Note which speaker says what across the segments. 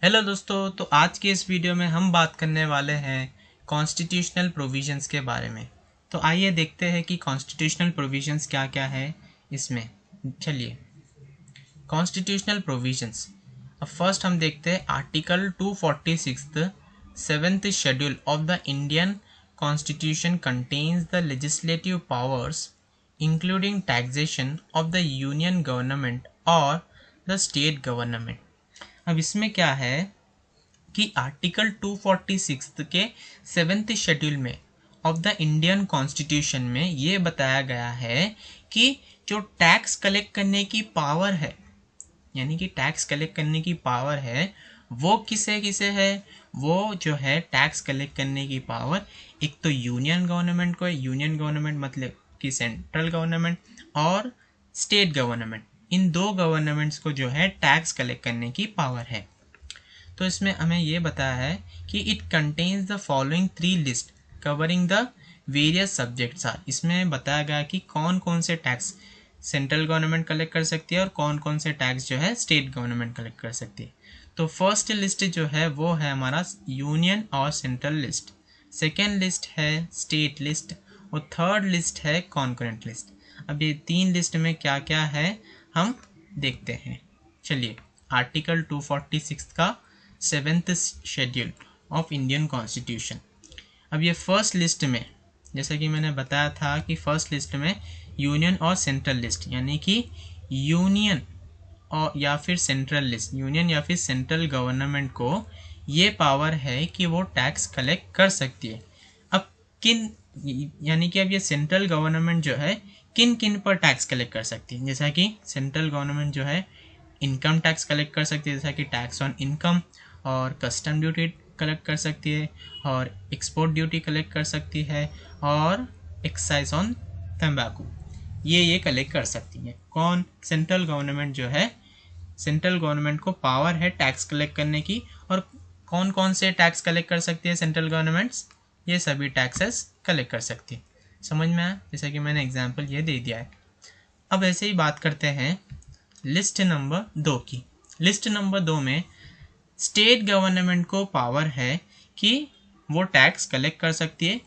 Speaker 1: Hello दोस्तों, तो आज के इस वीडियो में हम बात करने वाले हैं कॉन्स्टिट्यूशनल प्रोविजंस के बारे में। तो आइए देखते हैं कि कॉन्स्टिट्यूशनल प्रोविजंस क्या क्या है इसमें। चलिए, कॉन्स्टिट्यूशनल प्रोविजंस। अब फर्स्ट हम देखते हैं article 246 seventh schedule of the Indian constitution contains the legislative powers including taxation of the union government और द स्टेट गवर्नमेंट। अब इसमें क्या है कि आर्टिकल 246 के सेवेंथ शेड्यूल में ऑफ द इंडियन कॉन्स्टिट्यूशन में ये बताया गया है कि जो टैक्स कलेक्ट करने की पावर है, यानी कि टैक्स कलेक्ट करने की पावर है, वो किसे किसे है। वो जो है टैक्स कलेक्ट करने की पावर एक तो यूनियन गवर्नमेंट को है। यूनियन गवर्नमेंट मतलब कि सेंट्रल गवर्नमेंट, और स्टेट गवर्नमेंट। इन दो गवर्नमेंट्स को जो है टैक्स कलेक्ट करने की पावर है। तो इसमें हमें ये बताया है कि it contains the following 3 list covering the various subjects are. इसमें बताया गया कि कौन कौन से टैक्स सेंट्रल गवर्नमेंट कलेक्ट कर सकती है और कौन कौन से टैक्स जो है स्टेट गवर्नमेंट कलेक्ट कर सकती है। तो फर्स्ट लिस्ट जो है वो है हमारा यूनियन और सेंट्रल लिस्ट, सेकेंड लिस्ट है स्टेट लिस्ट, और थर्ड लिस्ट है कॉन्करेंट लिस्ट। अब ये 3 लिस्ट में क्या क्या है हम देखते हैं। चलिए, आर्टिकल 246 का seventh schedule of Indian constitution. अब ये फर्स्ट लिस्ट में, जैसा कि मैंने बताया था कि फर्स्ट लिस्ट में यूनियन और सेंट्रल लिस्ट, यानी कि यूनियन और या फिर सेंट्रल लिस्ट, यूनियन या फिर सेंट्रल गवर्नमेंट को ये पावर है कि वो टैक्स कलेक्ट कर सकती है। अब किन, यानी कि अब ये सेंट्रल गवर्नमेंट जो है किन किन पर टैक्स कलेक्ट कर सकती है। जैसा कि सेंट्रल गवर्नमेंट जो है इनकम टैक्स कलेक्ट कर सकती है, जैसा कि टैक्स ऑन इनकम, और कस्टम ड्यूटी कलेक्ट कर सकती है, और एक्सपोर्ट ड्यूटी कलेक्ट कर सकती है, और एक्साइज ऑन तंबाकू, ये कलेक्ट कर सकती है। कौन? सेंट्रल गवर्नमेंट जो है, सेंट्रल गवर्नमेंट को पावर है टैक्स कलेक्ट करने की। और कौन कौन से टैक्स कलेक्ट कर सकती है सेंट्रल गवर्नमेंट्स? ये सभी टैक्सेस कलेक्ट कर सकती है। समझ में आया? जैसा कि मैंने एग्जाम्पल ये दे दिया है। अब ऐसे ही बात करते हैं लिस्ट नंबर 2 की। लिस्ट नंबर 2 में स्टेट गवर्नमेंट को पावर है कि वो टैक्स कलेक्ट कर सकती है।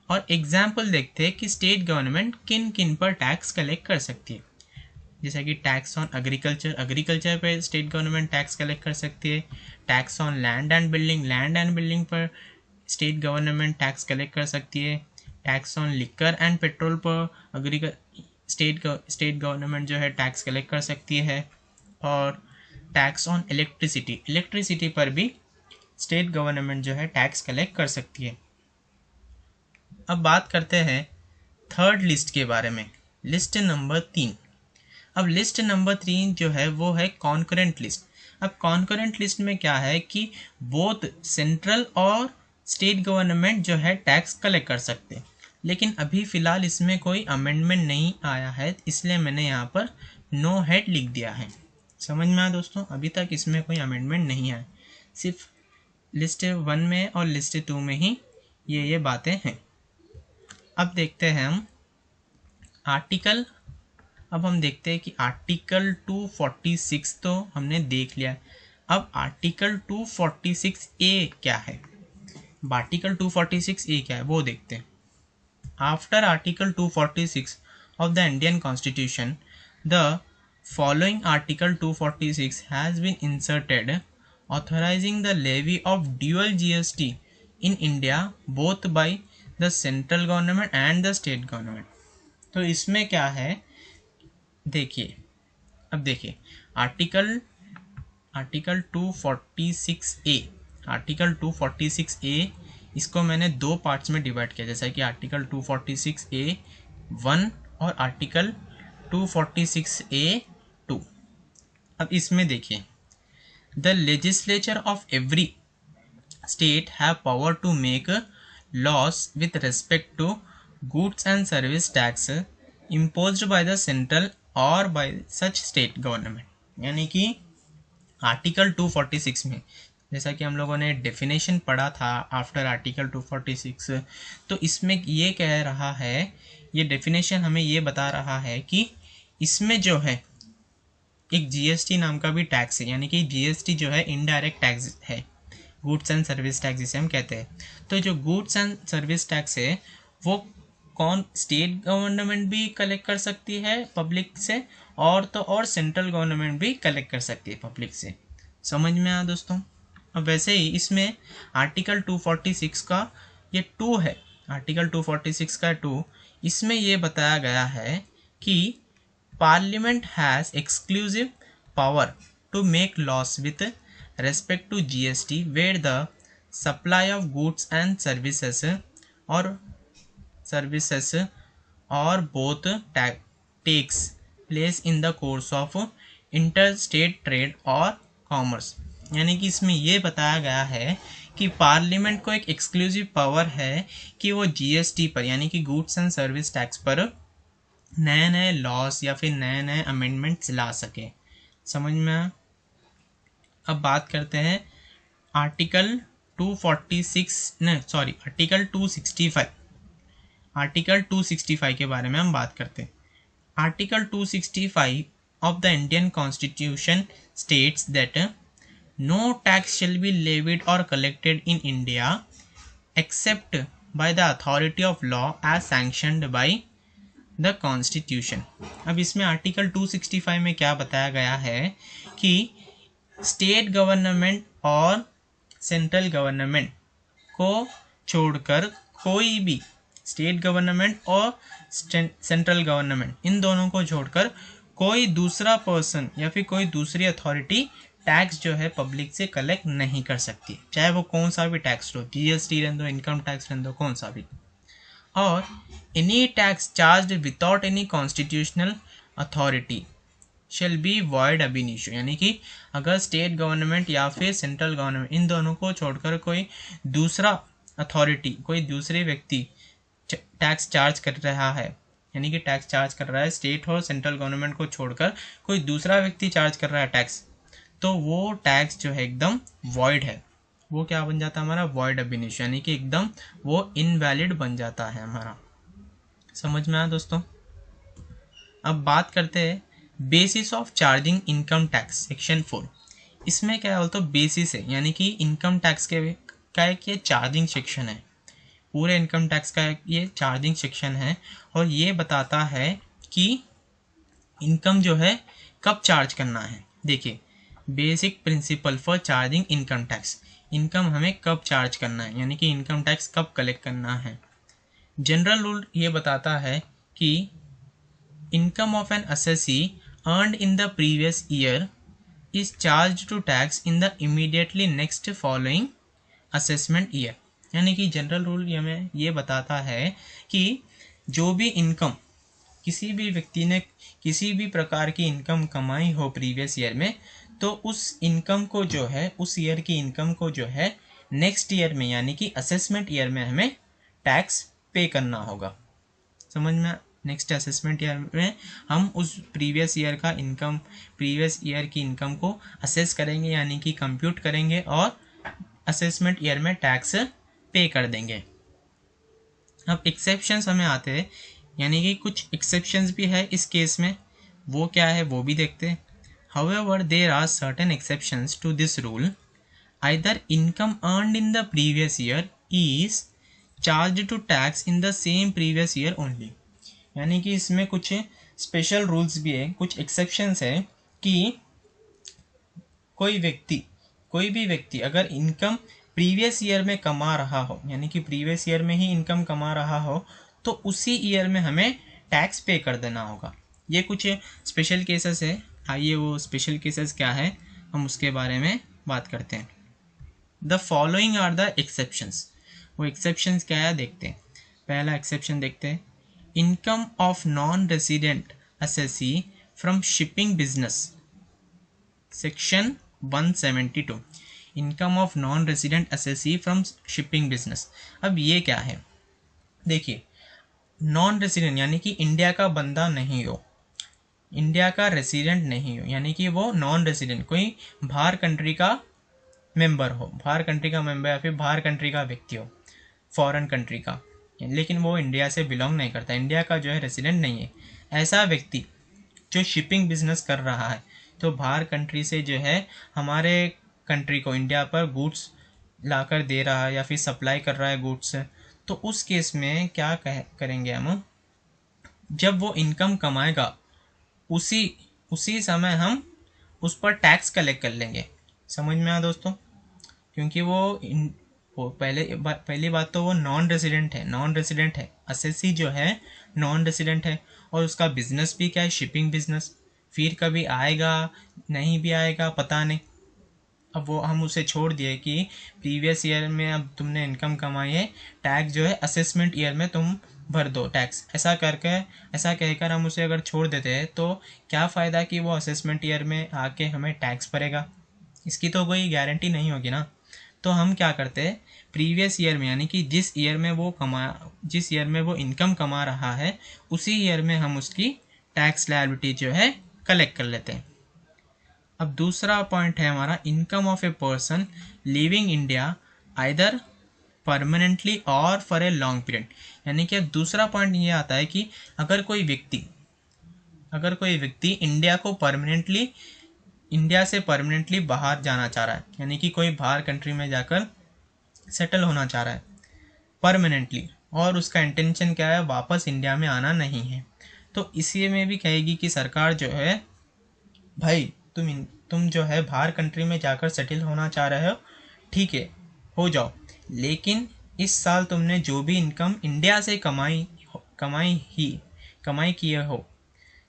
Speaker 1: और एग्जाम्पल देखते हैं कि स्टेट गवर्नमेंट किन किन पर टैक्स कलेक्ट कर सकती है। जैसा कि टैक्स ऑन एग्रीकल्चर, एग्रीकल्चर पर स्टेट गवर्नमेंट टैक्स कलेक्ट कर सकती है। Tax on land and building, land and building पर स्टेट गवर्नमेंट टैक्स कलेक्ट कर सकती है। Tax on liquor and petrol पर स्टेट गवर्नमेंट जो है टैक्स कलेक्ट कर सकती है। और टैक्स ऑन इलेक्ट्रिसिटी, इलेक्ट्रिसिटी पर भी स्टेट गवर्नमेंट जो है टैक्स कलेक्ट कर सकती है। अब बात करते हैं थर्ड लिस्ट के बारे में, लिस्ट नंबर 3। अब लिस्ट नंबर 3 जो है वो है कॉन्करेंट लिस्ट। अब कॉन्करेंट लिस्ट में क्या है कि बोथ सेंट्रल और स्टेट गवर्नमेंट जो है टैक्स कलेक्ट कर सकते हैं। लेकिन अभी फ़िलहाल इसमें कोई अमेंडमेंट नहीं आया है, इसलिए मैंने यहाँ पर नो हेड लिख दिया है। समझ में आया दोस्तों? अभी तक इसमें कोई अमेंडमेंट नहीं आया, सिर्फ लिस्ट 1 में और लिस्ट 2 में ही ये बातें हैं। अब देखते हैं हम आर्टिकल। अब हम देखते हैं कि आर्टिकल 246 तो हमने देख लिया। अब आर्टिकल 246A क्या है? आर्टिकल 246A क्या है वो देखते हैं। After article 246 of the Indian Constitution, the following Article 246 has been inserted, authorizing the levy of dual GST in India both by the central government and the state government। तो इसमें क्या है देखिए। अब देखिए आर्टिकल 246A, आर्टिकल 246A इसको मैंने 2 parts में डिवाइड किया, जैसा कि आर्टिकल 246A(1) और आर्टिकल 246A(2)। अब इसमें देखिए, the legislature of every state have power to make laws with respect to goods and service tax imposed by the central or by such state government। यानी कि article 246 में, जैसा कि हम लोगों ने डेफिनेशन पढ़ा था आफ्टर आर्टिकल 246, तो इसमें ये कह रहा है, ये डेफिनेशन हमें ये बता रहा है कि इसमें जो है एक जीएसटी नाम का भी टैक्स है, यानी कि जीएसटी जो है इनडायरेक्ट टैक्स है, गुड्स एंड सर्विस टैक्स जिसे हम कहते हैं। तो जो गुड्स एंड सर्विस टैक्स है वो कौन, स्टेट गवर्नमेंट भी कलेक्ट कर सकती है पब्लिक से, और सेंट्रल गवर्नमेंट भी कलेक्ट कर सकती है पब्लिक से। समझ में आया दोस्तों। अब वैसे ही इसमें आर्टिकल 246 का ये 2 है, आर्टिकल 246 का 2, इसमें ये बताया गया है कि parliament has exclusive power to make laws with respect to GST where the supply of goods and services or both takes place in the course of interstate trade or commerce। यानी कि इसमें ये बताया गया है कि पार्लियामेंट को एक एक्सक्लूसिव पावर है कि वो जीएसटी पर यानी कि गुड्स एंड सर्विस टैक्स पर नए नए लॉस या फिर नए नए अमेंडमेंट्स ला सके। समझ में। अब बात करते हैं आर्टिकल 265 आर्टिकल 265 के बारे में हम बात करते हैं। Article 265 of the Indian constitution states that no tax shall be levied और collected in India except by the authority of law as sanctioned by the constitution. अब इसमें आर्टिकल 265 में क्या बताया गया है कि स्टेट गवर्नमेंट और सेंट्रल गवर्नमेंट को छोड़कर कोई भी, स्टेट गवर्नमेंट और सेंट्रल गवर्नमेंट इन दोनों को छोड़कर कोई दूसरा पर्सन या फिर कोई दूसरी अथॉरिटी टैक्स जो है पब्लिक से कलेक्ट नहीं कर सकती, चाहे वो कौन सा भी टैक्स हो, जीएसटी रहने दो, इनकम टैक्स रहने दो, कौन सा भी। और any tax charged without any constitutional authority shall be void अब इनिशियो। यानी कि अगर स्टेट गवर्नमेंट या फिर सेंट्रल गवर्नमेंट इन दोनों को छोड़कर कोई दूसरा अथॉरिटी, कोई दूसरे व्यक्ति टैक्स चार्ज कर रहा है, यानी कि टैक्स चार्ज कर रहा है स्टेट और सेंट्रल गवर्नमेंट को छोड़कर कोई दूसरा व्यक्ति चार्ज कर रहा है टैक्स, तो वो टैक्स जो है एकदम वॉइड है। वो क्या बन जाता है हमारा, वॉइड अब इनिशियो, यानी कि एकदम वो इनवैलिड बन जाता है हमारा। समझ में आया दोस्तों। अब बात करते हैं basis of charging income tax section 4। इसमें क्या बोलते हैं, बेसिस है, यानी कि इनकम टैक्स के का एक ये चार्जिंग सेक्शन है, पूरे इनकम टैक्स का ये चार्जिंग सेक्शन है, और ये बताता है कि इनकम जो है कब चार्ज करना है। देखिए, basic principle for charging income tax, income हमें कब चार्ज करना है, यानी कि इनकम टैक्स कब कलेक्ट करना है। जनरल रूल ये बताता है कि income of N assessee earned in the previous year is charged to tax in the immediately next following assessment year। यानी कि जनरल रूल हमें ये बताता है कि जो भी इनकम, किसी भी व्यक्ति ने किसी भी प्रकार की इनकम कमाई हो प्रीवियस ईयर में, तो उस इनकम को जो है, उस ईयर की इनकम को जो है नेक्स्ट ईयर में यानी कि असेसमेंट ईयर में हमें टैक्स पे करना होगा। समझ में। नेक्स्ट असेसमेंट ईयर में हम उस प्रीवियस ईयर का इनकम, प्रीवियस ईयर की इनकम को असेस करेंगे, यानी कि कंप्यूट करेंगे और असेसमेंट ईयर में टैक्स पे कर देंगे। अब एक्सेप्शंस हमें आते हैं, यानी कि कुछ एक्सेप्शंस भी है इस केस में, वो क्या है वो भी देखते हैं। However there are certain exceptions to this rule, either income earned in the previous year is charged to tax in the same previous year only. यानी कि इसमें कुछ स्पेशल रूल्स भी है, कुछ एक्सेप्शंस है कि कोई भी व्यक्ति अगर इनकम प्रीवियस ईयर में कमा रहा हो, यानी कि प्रीवियस ईयर में ही इनकम कमा रहा हो, तो उसी ईयर में हमें टैक्स पे कर देना होगा। ये कुछ स्पेशल केसेस है। आइए वो स्पेशल केसेस क्या है हम उसके बारे में बात करते हैं। The following are the exceptions. वो एक्सेप्शंस क्या है देखते हैं। पहला एक्सेप्शन देखते हैं, income of non resident assessee from shipping business, section 172। Income of non resident assessee from shipping business. अब ये क्या है, देखिए, नॉन रेसिडेंट यानी कि इंडिया का बंदा नहीं हो, इंडिया का रेसिडेंट नहीं हो, यानी कि वो नॉन रेसिडेंट, कोई बाहर कंट्री का मेंबर हो, बाहर कंट्री का मेंबर या फिर बाहर कंट्री का व्यक्ति हो, फॉरेन कंट्री का, लेकिन वो इंडिया से बिलोंग नहीं करता, इंडिया का जो है रेसिडेंट नहीं है। ऐसा व्यक्ति जो शिपिंग बिजनेस कर रहा है, तो बाहर कंट्री से जो है हमारे कंट्री को, इंडिया पर गुड्स लाकर दे रहा है या फिर सप्लाई कर रहा है गुड्स, तो उस केस में क्या करेंगे हम, जब वो इनकम कमाएगा उसी उसी समय हम उस पर टैक्स कलेक्ट कर लेंगे। समझ में आया दोस्तों? क्योंकि वो पहली बात तो वो नॉन रेसिडेंट है, असेसी जो है नॉन रेसिडेंट है, और उसका बिजनेस भी क्या है, शिपिंग बिजनेस। फिर कभी आएगा नहीं भी आएगा पता नहीं। अब वो हम उसे छोड़ दिए कि प्रीवियस ईयर में अब तुमने इनकम कमाई है, टैक्स जो है असेसमेंट ईयर में तुम भर दो टैक्स, ऐसा कहकर हम उसे अगर छोड़ देते हैं तो क्या फ़ायदा कि वो असेसमेंट ईयर में आके हमें टैक्स भरेगा, इसकी तो कोई गारंटी नहीं होगी ना। तो हम क्या करते हैं, प्रीवियस ईयर में यानी कि जिस ईयर में वो इनकम कमा रहा है उसी ईयर में हम उसकी टैक्स लायबिलिटी जो है कलेक्ट कर लेते हैं। अब दूसरा पॉइंट है हमारा, income of a person living India either permanently और फॉर ए लॉन्ग पीरियड। यानी कि दूसरा पॉइंट ये आता है कि अगर कोई व्यक्ति इंडिया से परमानेंटली बाहर जाना चाह रहा है, यानी कि कोई बाहर कंट्री में जाकर सेटल होना चाह रहा है परमानेंटली, और उसका इंटेंशन क्या है, वापस इंडिया में आना नहीं है, तो इसी में भी कहेगी कि सरकार जो है, भाई तुम जो है बाहर कंट्री में जाकर सेटल होना चाह रहे हो, ठीक है हो जाओ, लेकिन इस साल तुमने जो भी इनकम इंडिया से कमाई किए हो,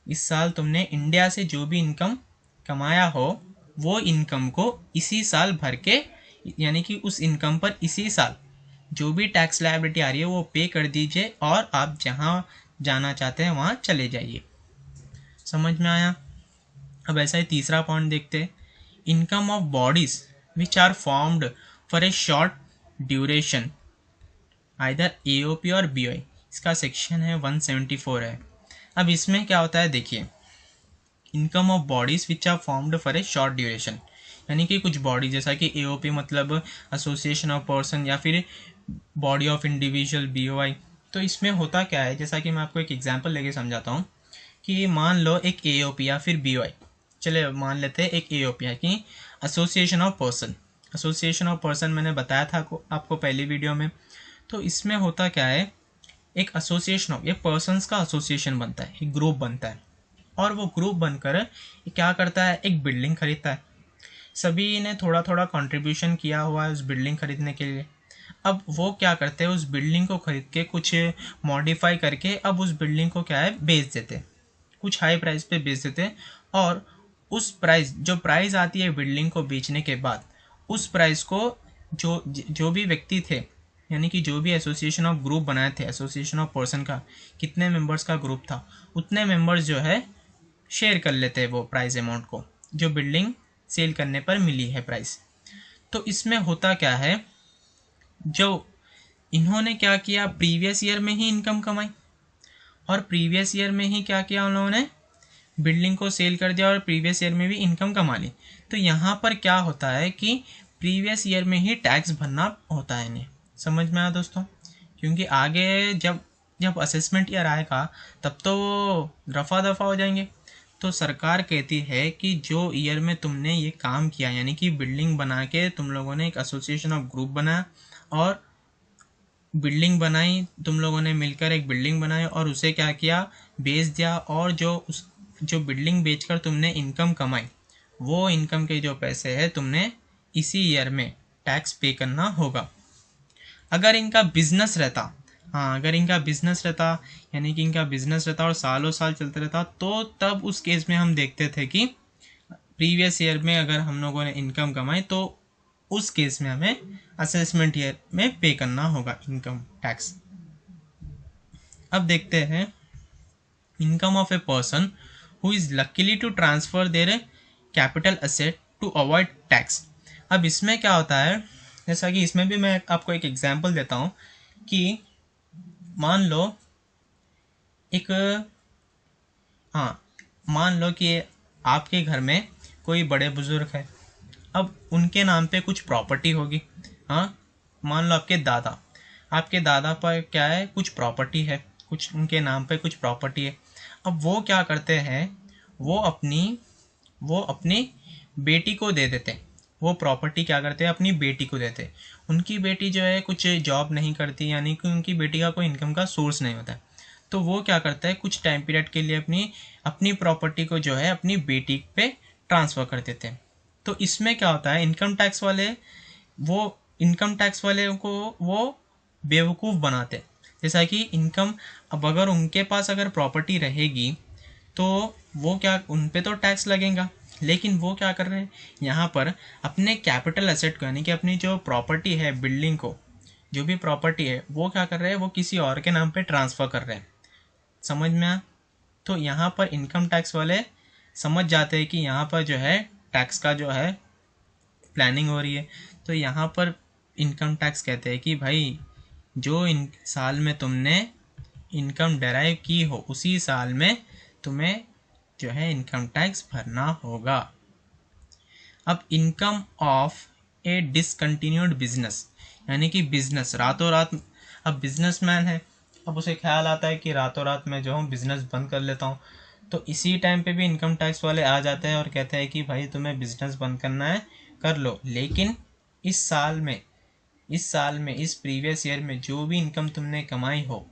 Speaker 1: इस साल तुमने इंडिया से जो भी इनकम कमाया हो वो इनकम को इसी साल भर के, यानी कि उस इनकम पर इसी साल जो भी टैक्स लायबिलिटी आ रही है वो पे कर दीजिए और आप जहाँ जाना चाहते हैं वहाँ चले जाइए। समझ में आया? अब ऐसा ही तीसरा पॉइंट देखते हैं, income of bodies which are formed for a short duration either AOP और बीओआई, इसका सेक्शन है 174 है। अब इसमें क्या होता है देखिए, income of bodies which are formed for a short duration, यानी कि कुछ बॉडी जैसा कि एओपी मतलब एसोसिएशन ऑफ पर्सन, या फिर बॉडी ऑफ इंडिविजुअल बीओआई। तो इसमें होता क्या है, जैसा कि मैं आपको एक एग्जांपल लेके समझाता हूँ कि मान लो एक एओपी या फिर बीओआई, चले मान लेते हैं एक एओपी है कि एसोसिएशन ऑफ पर्सन मैंने बताया था आपको पहली वीडियो में। तो इसमें होता क्या है, एक एसोसिएशन ऑफ, ये पर्सन्स का एसोसिएशन बनता है, एक ग्रुप बनता है, और वो ग्रुप बनकर क्या करता है, एक बिल्डिंग खरीदता है। सभी ने थोड़ा थोड़ा कंट्रीब्यूशन किया हुआ है उस बिल्डिंग खरीदने के लिए। अब वो क्या करते हैं, उस बिल्डिंग को खरीद के कुछ मॉडिफाई करके अब उस बिल्डिंग को क्या है बेच देते, कुछ हाई प्राइस पे बेच देते, और उस जो प्राइस आती है बिल्डिंग को बेचने के बाद, उस प्राइस को जो भी व्यक्ति थे, यानी कि जो भी एसोसिएशन ऑफ ग्रुप बनाए थे, एसोसिएशन ऑफ पर्सन का कितने मेंबर्स का ग्रुप था, उतने मेंबर्स जो है शेयर कर लेते हैं वो प्राइस अमाउंट को, जो बिल्डिंग सेल करने पर मिली है प्राइस। तो इसमें होता क्या है, जो इन्होंने क्या किया, प्रीवियस ईयर में ही इनकम कमाई, और प्रीवियस ईयर में ही क्या किया उन्होंने, बिल्डिंग को सेल कर दिया और प्रीवियस ईयर में भी इनकम कमा ली। तो यहाँ पर क्या होता है कि प्रीवियस ईयर में ही टैक्स भरना होता है इन्हें। समझ में आया दोस्तों? क्योंकि आगे जब असेसमेंट ईयर आएगा तब तो वो रफा दफा हो जाएंगे। तो सरकार कहती है कि जो ईयर में तुमने ये काम किया, यानी कि बिल्डिंग बना के तुम लोगों ने एक एसोसिएशन ऑफ ग्रुप बनाया और बिल्डिंग बनाई, तुम लोगों ने मिलकर एक बिल्डिंग बनाई और उसे क्या किया, बेच दिया, और जो बिल्डिंग बेचकर तुमने इनकम कमाई, वो इनकम के जो पैसे हैं तुमने इसी ईयर में टैक्स पे करना होगा। अगर इनका बिजनेस रहता, यानी कि इनका बिजनेस रहता और सालों साल चलते रहता, तो तब उस केस में हम देखते थे कि प्रीवियस ईयर में अगर हम लोगों ने इनकम कमाई तो उस केस में हमें असेसमेंट ईयर में पे करना होगा इनकम टैक्स। अब देखते हैं income of a person who is luckily to transfer their capital asset to avoid tax। अब इसमें क्या होता है, जैसा कि इसमें भी मैं आपको एक एग्जांपल देता हूँ कि मान लो कि आपके घर में कोई बड़े बुजुर्ग है, अब उनके नाम पे कुछ प्रॉपर्टी होगी। मान लो आपके दादा पर क्या है, कुछ प्रॉपर्टी है, कुछ उनके नाम पे कुछ प्रॉपर्टी है। अब वो क्या करते हैं, वो अपनी वो अपनी बेटी को दे देते। वो प्रॉपर्टी क्या करते हैं, अपनी बेटी को देते। उनकी बेटी जो है कुछ जॉब नहीं करती, यानी कि उनकी बेटी का कोई इनकम का सोर्स नहीं होता, तो वो क्या करता है, कुछ टाइम पीरियड के लिए अपनी अपनी प्रॉपर्टी को जो है अपनी बेटी पे ट्रांसफ़र कर देते हैं। तो इसमें क्या होता है, इनकम टैक्स वाले को वो बेवकूफ़ बनाते। जैसा कि इनकम, अब अगर उनके पास अगर प्रॉपर्टी रहेगी तो वो क्या, उन पे तो टैक्स लगेगा, लेकिन वो क्या कर रहे हैं यहाँ पर, अपने कैपिटल एसेट को, यानी कि अपनी जो प्रॉपर्टी है, बिल्डिंग को, जो भी प्रॉपर्टी है, वो क्या कर रहे हैं, वो किसी और के नाम पे ट्रांसफ़र कर रहे हैं। समझ में आ? तो यहाँ पर इनकम टैक्स वाले समझ जाते हैं कि यहाँ पर जो है टैक्स का जो है प्लानिंग हो रही है। तो यहाँ पर इनकम टैक्स कहते हैं कि भाई जो इन साल में तुमने इनकम डेराइव की हो, उसी साल में तुम्हें जो है इनकम टैक्स भरना होगा। अब income of A discontinued business, यानी कि बिजनेस रातों रात, अब बिजनेसमैन है, अब उसे ख्याल आता है कि रातों रात मैं जो हूँ बिजनेस बंद कर लेता हूँ, तो इसी टाइम पे भी इनकम टैक्स वाले आ जाते हैं और कहते हैं कि भाई तुम्हें बिजनेस बंद करना है, कर लो, लेकिन इस साल में इस प्रीवियस ईयर में जो भी इनकम तुमने कमाई हो,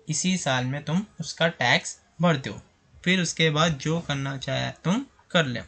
Speaker 1: इसी साल में तुम उसका टैक्स भर दो, फिर उसके बाद जो करना चाहे तुम कर ले।